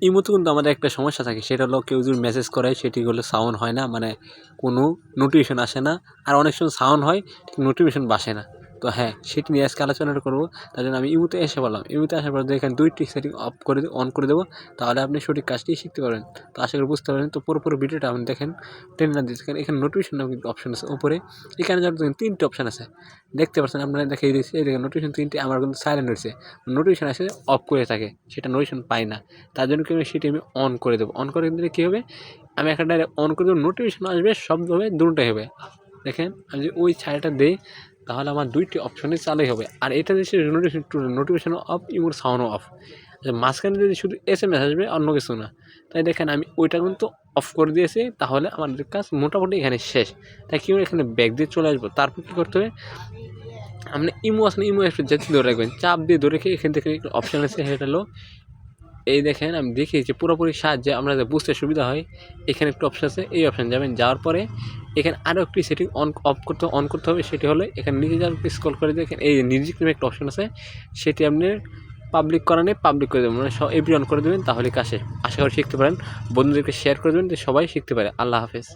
ইমোতে কিন্তু আমাদের একটা সমস্যা থাকে, সেটা হলো কেউ যদি মেসেজ করে সেটি হলো সাউন্ড হয় না, মানে কোনো নোটিফিকেশন আসে না। আর অনেক সময় সাউন্ড হয়, ঠিক নোটিফিকেশন আসে না। তো হ্যাঁ, সেটি নিয়ে আজকে আলোচনাটা করবো। তার জন্য আমি ইমোতে এসে বললাম, ইমোতে আসার পর দেখেন 2টি সেটিং অফ করে অন করে দেবো, তাহলে আপনি সঠিক কাজটি শিখতে পারবেন। তো আশা করি বুঝতে পারবেন। তো পুরো ভিডিওটা আপনি দেখেন, টেনে না দেখেন। এখানে নোটিফিকেশন নামে কিন্তু অপশন আছে উপরে। এখানে যখন দেখেন 3টি অপশন আছে, দেখতে পাচ্ছেন, আপনারা দেখিয়ে দিচ্ছি। এই দেখেন নোটিফিকেশন 3টি, আমার কিন্তু সাইলেন্ট হয়েছে। নোটিফিকেশন আসে অফ করে থাকে, সেটা নোটিফিকেশন পাই না। তার জন্য কি হবে, সেটি আমি অন করে দেবো। অন করে দিলে কী হবে, আমি একটা ডাইরেক্ট অন করে দেবো, নোটিফিকেশন আসবে, শব্দ হবে, দুটোটাই হবে। দেখেন আমি যদি ওই ছায়াটা দিই, তাহলে আমার 2টি অপশনই চালুই হবে। আর এটা যে নোটিফিকেশন অফ, ইমোর সাউন্ডও অফ। মাঝখানে যদি শুধু SMS আসবে, অন্য কিছু না। তাই দেখেন আমি ওইটা কিন্তু অফ করে দিয়েছি, তাহলে আমাদের কাজ মোটামুটি এখানে শেষ। তাই কী, এখানে ব্যাক দিয়ে চলে আসবো। তারপর কী করতে হবে, আপনি ইমো আছে না, ইমো একটু যেতে ধরে রাখবেন, চাপ দিয়ে ধরে রেখে এখান থেকে অপশান আছে, সেটা হলো এই দেখেন আমি দেখিয়েছি পুরোপুরি সাহায্যে আমরা বুঝতে সুবিধা হয়। এখানে একটু অপশান আছে, এই অপশান যাবেন, যাওয়ার পরে এখানে আরও একটি সেটিং অন করতে হবে। সেটি হলো এখানে নিচে যাওয়ার স্ক্রল করে দেখেন এই মিউজিক নামে একটা অপশান আছে, সেটি আপনি পাবলিক করা নেই, পাবলিক করে দেবেন, মানে এভরি অন করে দেবেন, তাহলে কাছে আশা করি শিখতে পারেন। বন্ধুদেরকে শেয়ার করে দেবেন, সবাই শিখতে পারে। আল্লাহ হাফেজ।